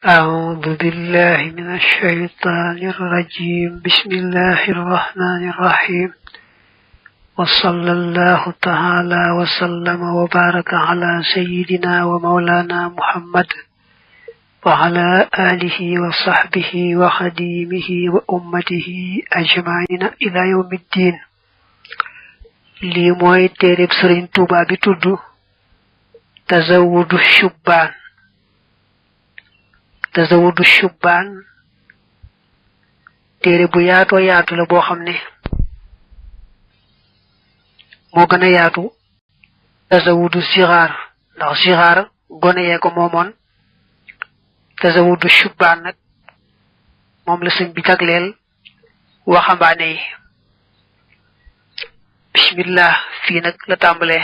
أعوذ بالله من الشيطان الرجيم بسم الله الرحمن الرحيم وصلى الله تعالى وسلم وبارك على سيدنا ومولانا محمد وعلى آله وصحبه وخديمه وأمته أجمعين إلى يوم الدين لي موي تيرب سرين توبا بي تودو تزود الشبان tazawudu shubban téré bu yaatu la bo xamné mo gëna yaatu tazawudu sigar ndax sigar gone yé ko momon tazawudu shubban nak mom la señ bi taglel waxambaane yi bismillah fi nak la tambalé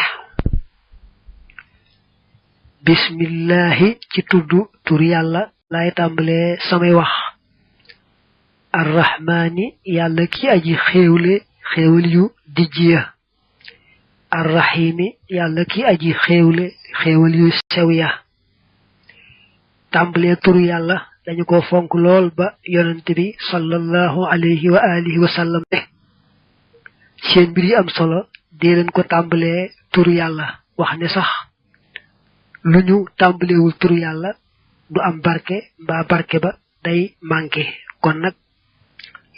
bismillah ci tuddu tur yalla lay tambalé samay wax arrahmani yalla ki aji xewul yu dijjiya arrahimi yalla ki aji xewul yu sewiya tambalé turu yalla dañu ko fonk lol ba yonent bi sallallahu alayhi wa alihi wa sallam seen biri am solo de len ko tambalé turu yalla wax ne sax luñu tambalé wul turu yalla du am barke ba barke ba day manké kon nak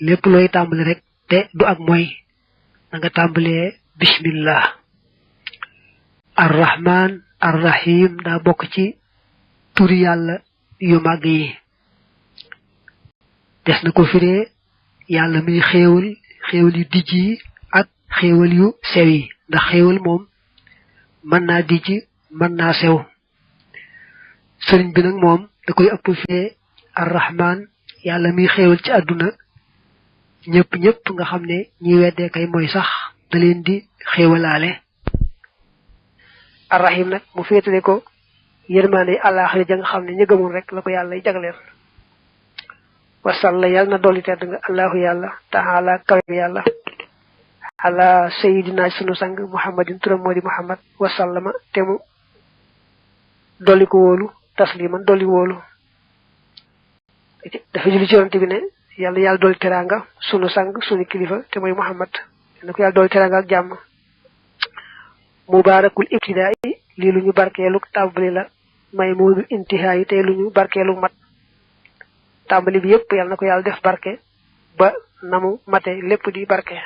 lepp loy tambali rek te du ak moy nga tambalé bismillah arrahman arrahim da bok ci tur yalla yu mag yi des na ko firé yalla mi xewul yu dijji ak xewul yu sewi ndax xewul mom man na dijji man na sew serigne bi nak mom da koy ëpp fee arrahman yalla mi xewal ci aduna ñepp nga xamne ñi wédé kay moy sax da leen di xewalale arrahim nak mu fétalé ko yermane allah ja nga xamne ñi gëmul rek la ko yalla jagleel wa salla yalla na doli tedd nga allah yalla ta'ala kaw yalla ala sayyidina sunu sang muhammadin turam modi muhammad wa sallama temu doli ko wolu tasliman doli wolu dafa julli ci yonent bi ne yalla doli teranga sunu sang sunu kilifa te moy muhammad nako yalla doli teranga ak jamm mubarakul ibtida'i li luñu barkelu tambali la may modu intihai te luñu barkelu mat tambali bi yépp yalla nako yalla def barke ba namu maté lepp di barke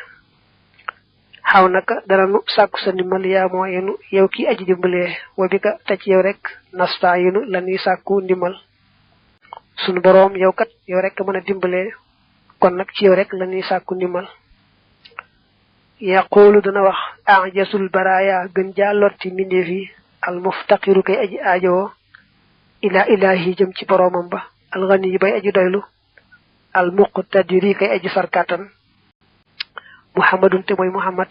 xaw naka dara nu sakku sa ndimbal yaa moo yenu yow ki aji dimbalé wa bika tacc yow rek nasta'inu lañuy sakku ndimbal sunu borom yow kat yow rek mëna dimbalé kon nak ci yow rek lañuy sakku ndimbal yaqulu dana wax a'jasul baraya gën ja lorti mindefi al muftaqiru kay aji aajo ila ilahi jëm ci boromam ba al ghani bay aji doylu al muqtadiri kay aji sarkatan muhammadun te moy muhammad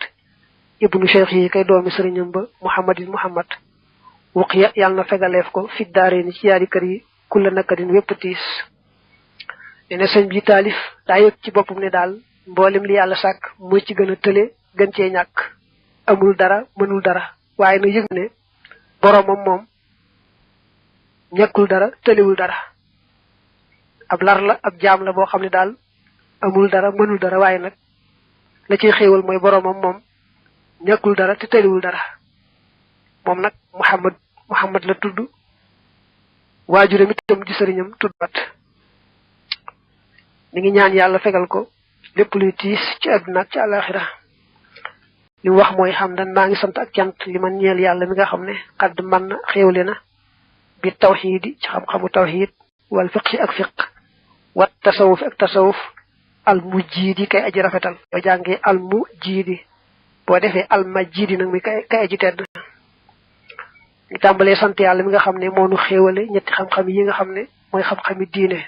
ibnu shaykhi kay doomi serignam ba muhammadin muhammad waqiya yalla na fegalef ko fi daareni ci yaari kër yi kula nakadin wépp tiis ene señ bi talif da yek ci bopum ne dal mbolim li yalla sak mo ci gëna télé gën ci ñak amul dara mënul dara waye na yëg ne boromam mom ñakul dara télewul dara ab lar la ab jaam la bo xamni dal amul dara mënul dara waye nak la ci xéewal moy boromam mom ñakul dara te tëriwul dara mom nak muhammad la tuddu wajuram itam di serignam tuddat ni ngi ñaan yalla fegal ko lepp luy tiis ci aduna ci alakhirah li wax moy hamdan ma ngi sant ak cant li man ñeel yalla mi nga xamne qad man xéewlena bi tawhid ci xam-xamu tawhid wal fiqh ak fiqh wat tasawuf ak tasawuf al mujidi kay aji rafetal bo jangé al mujidi bo défé al majidi nak mi kay aji tedd ni tambalé sant yalla mi nga xamné mo nu xéewalé ñetti xam-xam yi nga xamné moy xam-xami diiné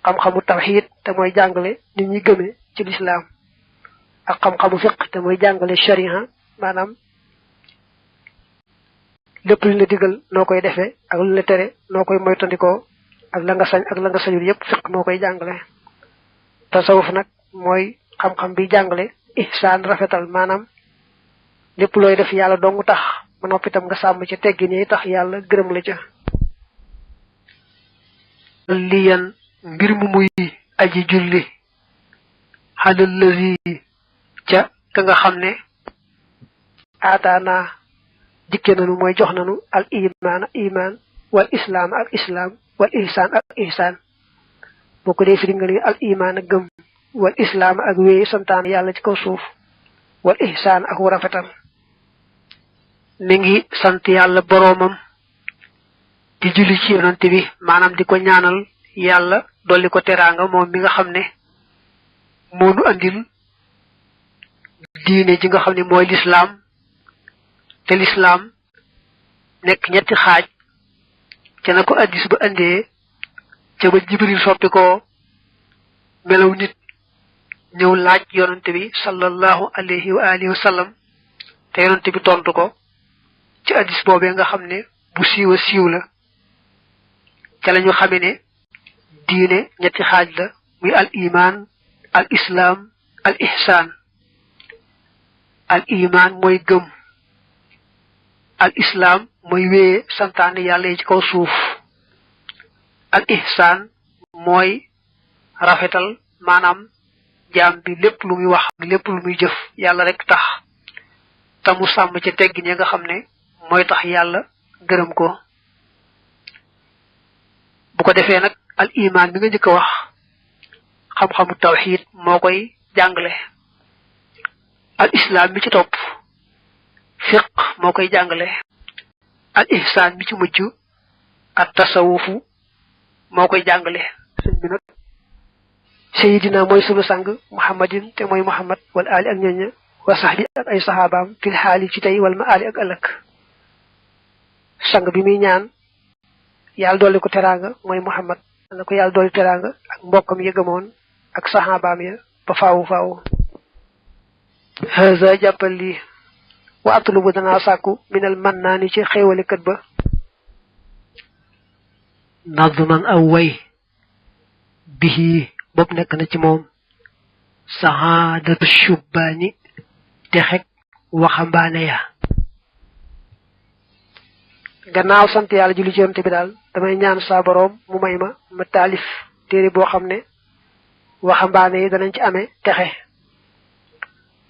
xam-xamu tawhid té moy jangalé nit ñi gëmé ci l'islam ak xam-xamu fiqh té moy jangalé sharia manam lepp lu la digal nokoy défé ak lu la téré nokoy moytandiko ak la nga sañ ak la nga sañul yépp fiqh mokoy jangalé tasawuf nak moy xam-xam bi jangalé ihsan rafetal manam lepp loy def yalla dong tax ma nopi tam nga sam ci teggini tax yalla gërem la ca liyan mbir mu muy aji julli halal lazi ca ka nga xam ne aataana dikke nanu mooy jox nanu al iman wal islam ak islam wal ihsan ak ihsan boo ko dee firi nga ni al iman ak gëm wal islam ak wéy santaan yàlla ci kaw suuf wal ihsan ak rafetal mi ngi sant yàlla boroomam di julli ci yonante bi maanaam di ko ñaanal yàlla dolli ko teraanga moom mi nga xam ne moonu andil diine ji nga xam ne mooy lislaam te lislaam nekk ñetti xaaj ca na ko addis ba andee ca ba jibril soppi ko melaw nit ñëw laaj yonante bi sallallahu alayhi wa alihi wa sallam te yonante bi tontu ko ci addis boobee nga xam ne bu siiwa siiw la ca lañu xame ne diine ñetti xaaj la muy al iman al islam al ihsan al iman mooy gëm al islam mooy wéye santaane yàlla yi ci kaw suuf al ihsan mooy rafetal maanaam jaam bi lépp lu muy wax lépp lu muy jëf yàlla rek tax te mu sàmm ci teggin ya nga xam ne mooy tax yàlla gërëm ko bu ko defee nag al iman bi nga njëkk a wax xam-xamu tawxiid moo koy jàngale al islam bi ci topp fiq moo koy jàngale al ihsan bi ci mujj at tasawufu moo koy jàngale sëñ bi nag sayidina mooy sunu sang muhammadin te mooy muhammad wal ali ak ñoña wa sahbi ak ay sahabaam fil xaali ci tey wal ma ali ak ëllëg sang bi muy ñaan yàlla dolli ko teraanga mooy muhammad na ko yàlla dolli teraanga ak mbokkam ya gëmoon ak sahabaam ya ba faawu faawu haza jàppal lii wa atlubu danaa sàkku minal mannaani ci xéewali kët ba nadman aw way bihi bopp nekk na ci moom sahaadatu shubbaani te xek waxambaane ya gannaaw sant yàlla julli ci yonte bi daal damay ñaan saa boroom mu may ma taalif téere boo xam ne waxambaane yi danañ ci amee texe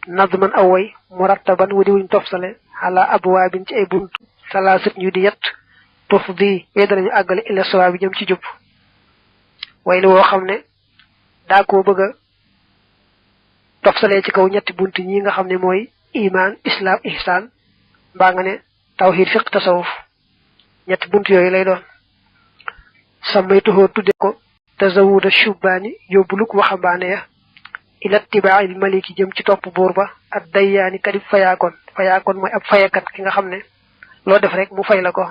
nadman aw way murattaban wu di wuñ tofsale ala abwaabin ci ay bunt salaasat ñu di yett tof di wee danañu àggale ila sawa bi jëm ci jub way li woo xam ne daa koo bëgg a tofsalee ci kaw ñetti bunt ñi nga xam ne mooy iman islam ihsan mbaa nga ne tawhid fiq tasawuf ñetti bunt yooyu lay doon sammaytuhoo tudde ko tazawuda shubbaani yóbbuluk waxambaane ya ila tibaail maliki jëm ci topp buur ba ak dayyaani kadib fayaakoon mooy ab fayakat ki nga xam ne loo def rek mu fay la ko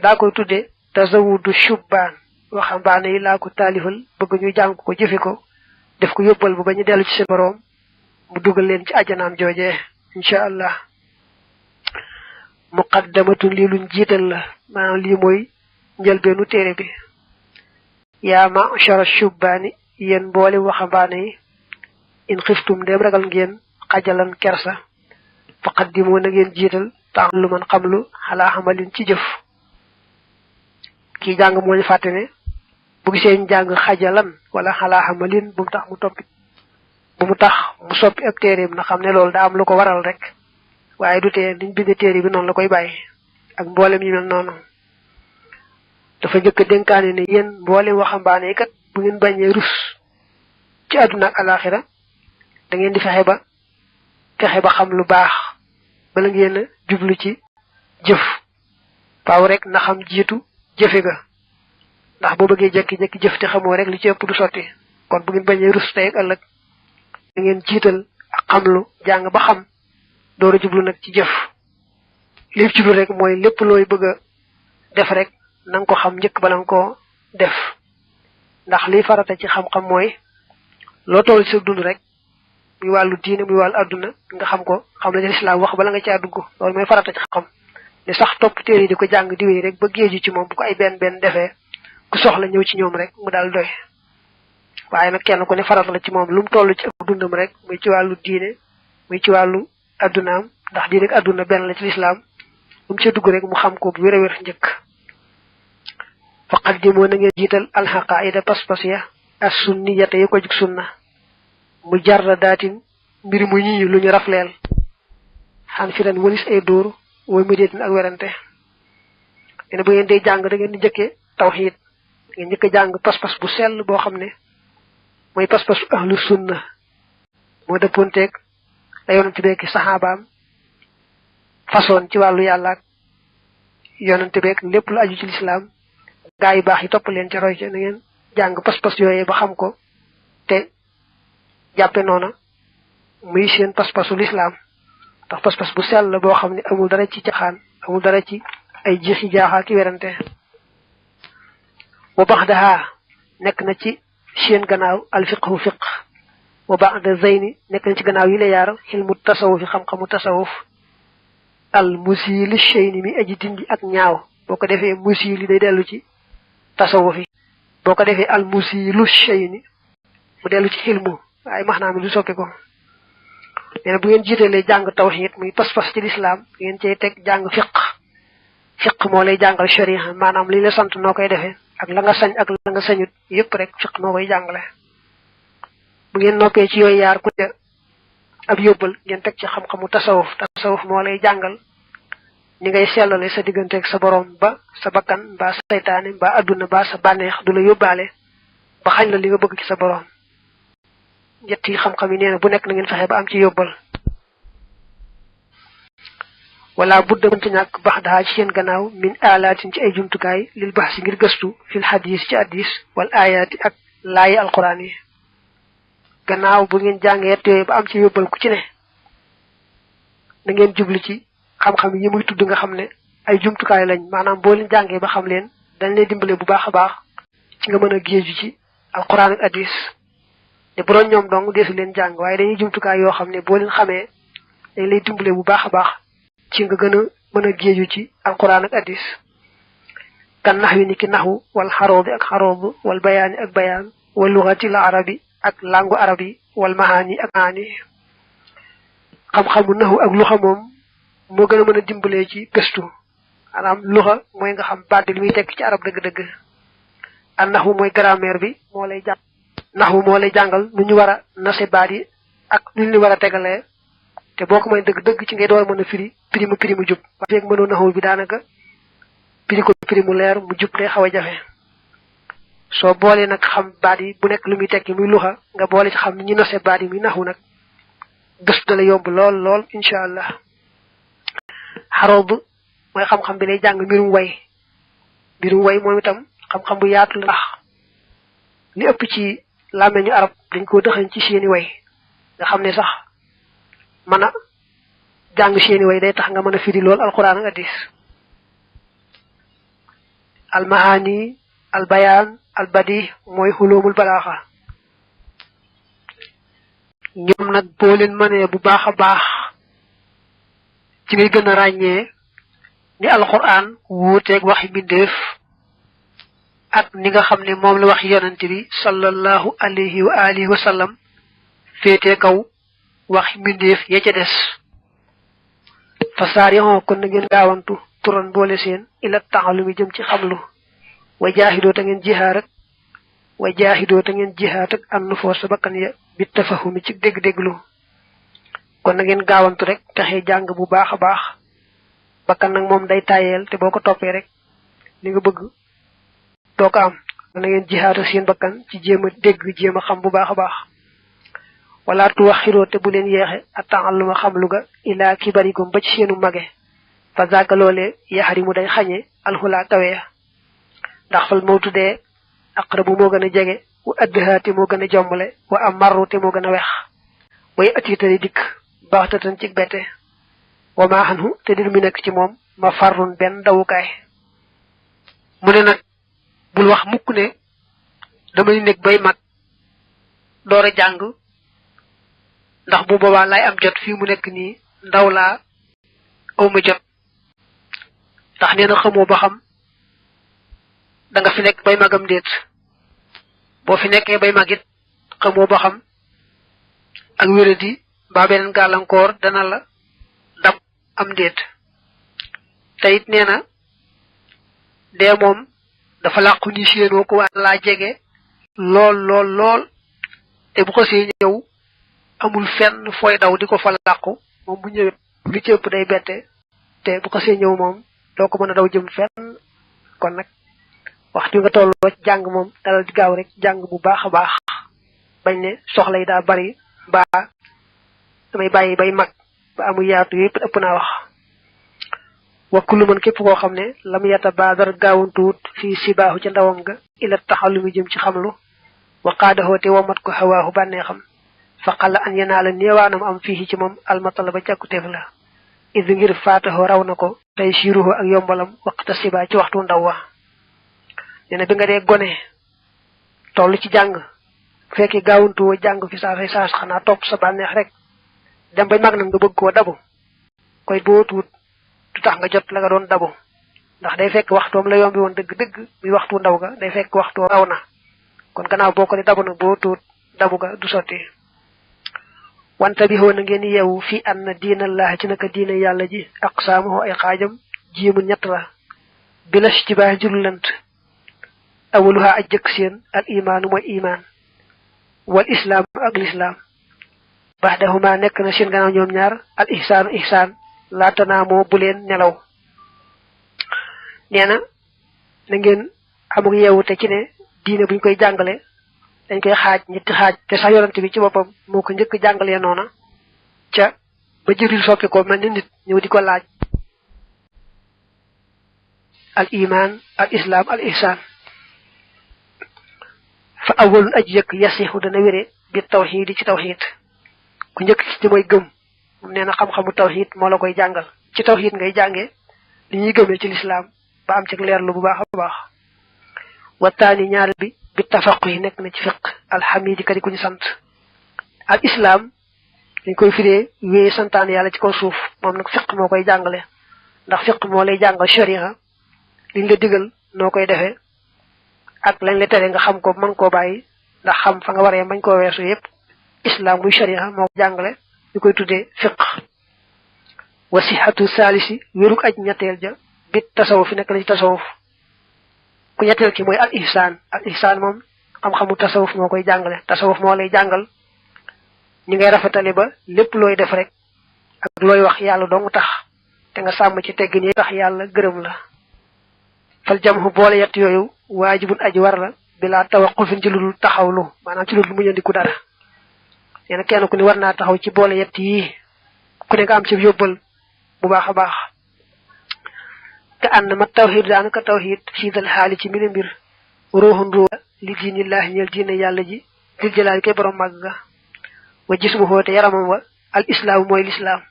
daa koy tudde tazawudu shubbaan waxambaane yi laa ko taalifal bëgg ñu jàng ko jëfe ko def ko yóbbal ba ñu dellu ci seen boroom mu dugal leen ci ajanaam joojee incha allah muqaddamatun lii luñ jiital la maanaam lii mooy njëlbeenu téere bi yaa ma'shara shubbaani yéen mboole waxambaane yi in xiftum dem ragal ngeen xajalan kersa faqaddimu na ngeen jiital tax lu man xamlu xalaa xamalin ci jëf kii jàng moo ñu fàtte ne bu gisee ñu jàng xajalan wala xalaa xamalin bu mu tax mu soppi ak téereem na xam ne loolu daa am lu ko waral rek waaye du tee niñ bindee téere bi noonu la koy bàyyi ak mboolem yi mel noonu dafa njëkk a dénkaane ne yéen mboolem waxambaane yi kat bu ngeen bañee rus ci àdduna ak alaxira da ngeen di fexe ba xam lu baax bala ngeen a jublu ci jëf faaw rek na xam jiitu jëfe ga ndax boo bëggee jekki-jekki jëf te xamoo rek li ci ëpp du sotti kon bu ngeen bañee rus tey ak ëllëg da ngeen jiital ak xamlu jàng ba xam door a jublu nag ci jëf li jublu rek mooy lépp looy bëgg a def rek na nga ko xam njëkk bala nga koo def ndax liy farata ci xam-xam mooy loo toll ci sa dund rek muy wàllu diine muy wàllu adduna nga xam ko xam la lislaam wax bala nga caa dugg loolu mooy farata ci xam-xam ne sax topp téere yi di ko jàng di wéy rek ba géeju ci moom bu ko ay benn defee ku soxla ñëw ci ñoom rek mu daal doy waaye nag kenn ku ne farata la ci moom lu mu toll ci ak dundam rek muy ci wàllu diine muy ci wàllu addunaam ndax diine ak adduna benn la ci lislaam lu mu ca dugg rek mu xam ko bu wér a wér njëkk faqaddimu na ngeen jiital alxaqaida pas-pas ya as sunniyata yi ko jug sunna mujarradatin mbir mu ñi lu ñu rafleel xan firan walis ay dóor way médiatin ak werante ene bu ngeen dee jàng da ngeen di jëkke tawhid ngeen njëkk jàng pas-pas bu sell boo xam ne mooy pas-pasu ahlu sunna moo dëppoonteeg la yonante beeki saxaabaam façon ci wàllu yàlla ak yonante beek lépp lu aju ci lislaam gaa yu baax yi topp leen ca roy ca na ngeen jàng pas-pas yooyee ba xam ko te jàppe noona muy seen pas-pasu lislaam ndax pas-pas bu sell boo xam ne amul dara ci caxaan amul dara ci ay jeexi jaaxaa ki werante wa baxdaha nekk na ci seen gannaaw alfiqhu fiq wa ba'da zeyni nekk na ci gannaaw yi la yaar xilmu tasawuf xam-xamu tasawuf al musiili shayni mi aji dindi ak ñaaw boo ko defee musiili day dellu ci tasawuf yi boo ko defee al musiilu shayni mu dellu ci xilmu waaye maanaam du soppi ko nee na bu ngeen jiitalee jàng tawhid muy pas-pas ci lislaam ngeen cey teg jàng fiq moo lay jàngal sharia maanaam li la sant noo koy defee ak la nga sañ ak la nga sañut yépp rek fiq moo koy jàngale bu ngeen noppee ci yooyu yaar ku ne ab yóbbal ngeen teg ci xam-xamu tasawuf moo lay jàngal ni ngay sellale sa digganteeg sa borom ba sa bakkan ba sa saytaane ba adduna ba sa bànneex du la yóbbaale ba xañ la li nga bëgg ci sa borom ñetti xam-xam yi nee na bu nekk na ngeen fexe ba am ci yóbbal wala budda mënta ñàkk bax daa ci seen gannaaw min alaatin ci ay jumtukaay lil bax si ngir gëstu fil hadis ci hadis wal ayaati ak laayi alquran yi gannaaw bu ngeen jàngee yooyu ba am ci yóbbal ku ci ne na ngeen jublu ci xam-xam yi muy tudd nga xam ne ay jumtukaay lañ maanaam boo leen jàngee ba xam leen dañ lay dimbale bu baax a baax ci nga mën a géeju ci alquran ak hadis te bu doon ñoom dong deesu leen jàng waaye dañuy jumtukaay yoo xam ne boo leen xamee dañ lay dimbale bu baax a baax ci nga gën a mën a géeju ci alquran ak hadis kan nax wi ni ki naxu wal xaroobi ak xaroob wal bayaani ak bayaan wal luxati la arabi ak langu arab yi wal mahaani ak maani xam-xamu naxu ak luxa moom moo gën a mën a dimbalee ci gëstu maanaam luxa mooy nga xam baat li muy tekk ci arab dëgg-dëgg ak naxu mooy grammaire bi moo lay jàng naxu moo lay jàngal nu ñu war a nase baat yi ak nu ñu war a tegalee te boo ko may dëgg-dëgg ci ngay door mën a firi mu jub waaye feeg mënoo naxu bi daanaka firi mu leer mu jub day xaw a jafe soo boolee nag xam baat yi bu nekk lu muy tekki muy luxa nga boole ci xam ni ñu nose baat yi muy naxu nag gëstu da la yomb lool incha allah xaroob mooy xam-xam bi lay jàng mbirum way moom itam xam-xam bu yaatu la ndax li ëpp ci làmmeñu arab dañ ko dëxañ ci seeni way nga xam ne sax mën a jàng seeni way day tax nga mën a firi lool alquran ak hadis almahaani albayaan albadi mooy xulóomul balaaxa ñoom nag boo leen mënee bu baax a baax ci ngay gën a ràññee ni alquran wuuteeg waxi mbindeef ak ni nga xam ne moom la wax yonante bi sallallahu alayhi wa alihi wa sallam féetee kaw waxi mbindeef ya ca des fasaar yoon kon na ngeen gaawantu turan boole seen ila taxalumi jëm ci xamlu wa jaahidoo ta ngeen jihaat ak am nu foor sa bakkan ya bi tafahumi ci dégg-dégglu kon na ngeen gaawantu rek taxee jàng bu baax a baax bakkan nag moom day tayeel te boo ko toppee rek li nga bëgg doo ko am na ngeen jihaat ak seen bakkan ci jéem a dégg jéem a xam bu baax a baax wala tuwaxiroo te bu leen yeexe a taalluma xam lu ga ilaa kibarikum ba ci seenu mage fa zaaka loole yaxari mu day xañe alxulaa kawe ndax fal moo tuddee aqrabu moo gën a jege wa addhaa te moo gën a jombale wa amarru te moo gën a wex way atiitali dikk baaxtatan ci bette wa maa xanhu te dir mi nekk ci moom ma farrun benn dawukaay mu ne nag bul wax mukk ne damay nekk bay mag door a jàng ndax bu boobaa lay am jot fii mu nekk nii ndaw laa awma jot ndax nee na xamoo ba xam da nga fi nekk bay magam déet boo fi nekkee bay magit xamoo ba xam ak wéradi mbaa beneen gàllankoor dana la dab am déet te it nee na dee moom dafa làqu ni séenoo ko waa laa jege lool lool lool te bu ko see ñëw amul fenn fooy daw di ko fa làqu moom bu ñëwee li ci ëpp day bette te bu ko see ñëw moom doo ko mën a daw jëm fenn kon nag waxtu nga tolloo ci jàng moom dalal di gaaw rek jàng bu baax a baax bañ ne soxla yi daa bari mbaa damay bàyyi bay mag ba amu yaatu yëpp ëpp naa wax wa kullu man képp koo xam ne lam yata baadar gaawuntuwut fii sibaahu ca ndawam ga ila taxallumi jëm ci xamlu wa qaadahoo te womat ko hawaahu bànnee xam fa qalla an yanaa la néewaanam am fii ci moom almatala ba càkkuteef la id ngir faataxoo raw na ko tey siiruhu ak yombalam waqta sibaa ci waxtu ndaw wa nee na bi nga dee gone toll ci jàng bu fekkee gaawuntuwoo jàng fi saasay saas xanaa topp sa bànneex rek dem bay mag nag nga bëgg koo dabu koy boo tuut du tax nga jot la nga doon dabu ndax day fekk waxtoom la yombi woon dëgg-dëgg muy waxtu ndaw ga day fekk waxtu raw na kon gannaaw boo ko di dabu nag boo tuut dabu ga du sotti wante bi xoo na ngeen yeewu fi an na diinallaahi ci naka diina yàlla ji aqsaamuhu ay xaajam jiimu ñett la bilas ci baax jurlant awaluha aj jëkk seen al imaanu mooy imaan wal islaam ak lislaam baxdahuma nekk na seen gannaaw ñoom ñaar al ihsaanu ihsaan laatanaa moo bu leen nelaw nee na na ngeen amuk yeewute ci ne diine buñ koy jàngale dañ koy xaaj ñetti xaaj te sax yorante bi ci boppam moo ko njëkk jàngalee noona ca ba Jibril soppi ko mel ni nit ñëw di ko laaj al iman al islam al ihsan fa awwalun aji jëkk yasihu dana wéré bi tawxiid ci tawxiid ku njëkk ci mooy gëm moom nee na xam-xamu tawxiid moo la koy jàngal ci tawxiid ngay jàngee li ñuy gëmee ci lislaam ba am ci leerlu bu baax a baax wataani ñaar bi tafaqu yi nekk na ci fiq alhamidi kadi ku ñu sant al islam dañ koy firee wéye santaan yàlla ci kaw suuf moom nag fiq moo koy jàngale ndax fiq moo lay jàngal sharia liñ la digal noo koy defee ak lañ la tere nga xam ko mën koo bàyyi ndax xam fa nga waree bañ koo weesu yépp islam muy sharia moo ko jàngale ñu koy tuddee fiq wasihatu salisi wéruk aj ñetteel ja bit tasawuf fi nekk na ci tasawuf ku ñetteel ki mooy al ihsaan moom xam-xamu tasawuf moo koy jàngale tasawuf moo lay jàngal ñi ngay rafetale ba lépp looy def rek ak looy wax yàlla dong tax te nga sàmm ci teggin yi tax yàlla gërëm la fal jamhu boole yett yooyu waajibun aji war la bilaa tawaqufin ci ludul taxawlu maanaam ci ludul muñandiku dara nee na kenn ku ne war naa taxaw ci boole yett yii ku ne nga am ci yóbbal bu baax a baax te ànd ma tawxiid daanaka tawxiid siidal xaali ci mini mbir ruuxun ruuxa li diinillaahi ñeel diine yàlla ji dil jalaali koy borom màgg ga wa jismuhu te yaramam wa al islaamu mooy lislaam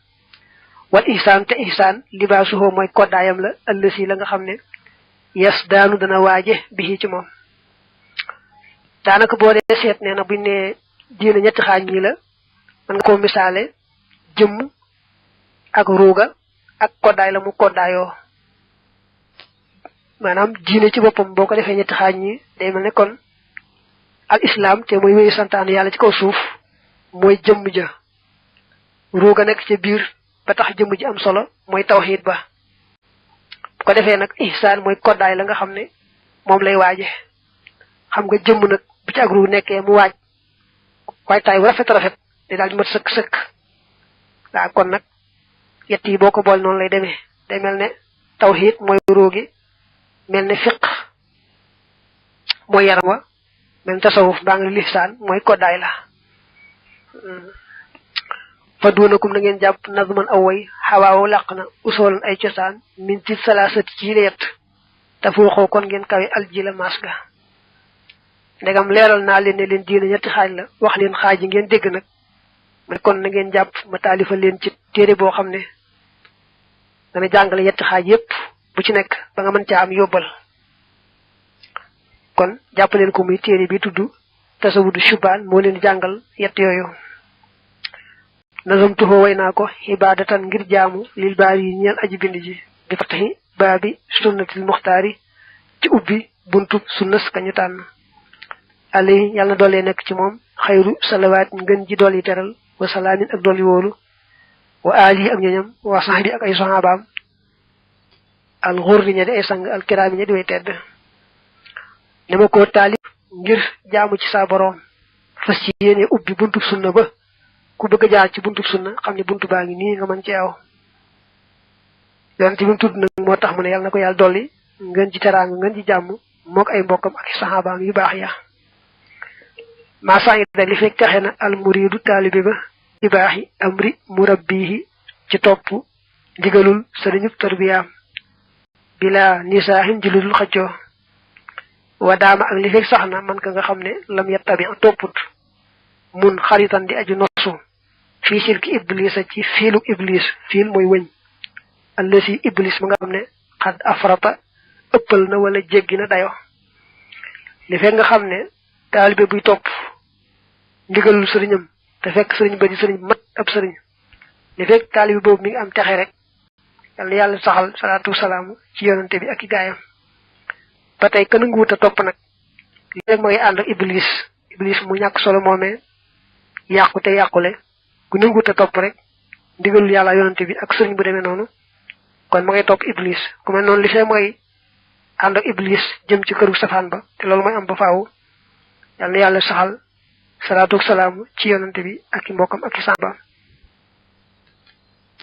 wal ihsaan te ihsaan libaasuhu mooy koddaayam la ëllësi la nga xam ne yes daanu dana waaje bi ci moom daanaka boo dee seet nee na buñ ne diine ñetti xaaj ñi la mën nga koo misaale jëmm ak ruuga ak koddaay la mu koddaayoo maanaam diine ci boppam boo ko defee ñetti xaaj ñi day mel ne kon al islam te mooy wéyu santaan yàlla ci kaw suuf mooy jëmm ja ruuga nekk ci biir ba tax jëmm ji am solo mooy tawxiid ba bu ko defee nag ihsaan mooy koddaay la nga xam ne moom lay waaje xam nga jëmm nag bu ci ak ruu nekkee mu waaj waaye taay bu rafet day daal di mat sëkk waaw kon nag yett yi boo ko bool noonu lay demee day mel ne tawxiid mooy ruugi mel ne fiq mooy yaram wa mel ne tasawuf baa nga lihsaan mooy koddaay la fa duunakum na ngeen jàpp nazman aw way xawaawo làq na usoolan ay cosaan min ci salaasati ci la yett te fooxoo kon ngeen kawe alji la maas ga ndegam leeral naa leen ne leen diina ñetti xaaj la wax leen xaaj yi ngeen dégg nag ma kon na ngeen jàpp ma taalifa leen ci téere boo xam ne dana jàngale yetti xaaj yépp bu ci nekk ba nga mën caa am yóbbal kon jàpp leen ko muy téere bi tudd tasawudu shubaan moo leen jàngal yett yooyu nazamtuhu way naa ko ibaadatan ngir jaamu lil baari yi ñeel aji bind ji bi fatahi baabi sunnatil muxtaari ci ubbi buntub sunnas kañu tànn alay yàlla na doole nekk ci moom xayru salawaat ngën ji dool yi teral wa salaamin ak dool yi wóolu wa aali ak ñoñam wa sahbi ak ay sahabaam al xurri ña di ay sang al kiraami ña di way tedd dama ko taalif ngir jaamu ci sa borom fas ci yéene ubbi buntu sunna ba ku bëgg jaar ci buntu sunna xam ne buntu baa ngi nii nga mën ci aw yonent bi mu tudd nag moo tax mu ne yàlla na ko yàlla dolli ngeen ci teraanga ngeen ci jàmm mook ay mbokkam ak saxaabaam yu baax ya maa saa ngi da li fekk taxe na al muridu taalibe ba ibaaxi amri murabbihi ci topp ndigalul sëriñub tarbiyaam bila nisaahin ji ludul xëccoo wadaama ak li fekk sax na man ka nga xam ne lam yattabi topput mun xaritan di aju nosu fii silki iblisa ci fiiluk iblis fiil mooy wëñ allasi iblis ma nga xam ne xad afrata ëppal na wala jéggi na dayo li fekk nga xam ne taalibe buy topp ndigalul sëriñam te fekk sëriñ ba di sëriñ mat ab sëriñ li fekk taalibe boobu mi ngi am texe rek yàlla saxal salaatu salaam ci yonante bi ak i gaayam ba tey ka nanguwut a topp nag li fekk ma ngi ànd ak iblis mu ñàkk solo moomee yàqu te yàqule ku nanguwut a topp rek ndigalul yàlla yonante bi ak sëriñ bu demee noonu kon ma ngay topp iblis ku mel noonu li fekk mooy ànd ak iblis jëm ci këru safaan ba te loolu mooy am ba faaw yàlla saxal salaatu salaam ci yonante bi ak i mbokkam ak i sàmba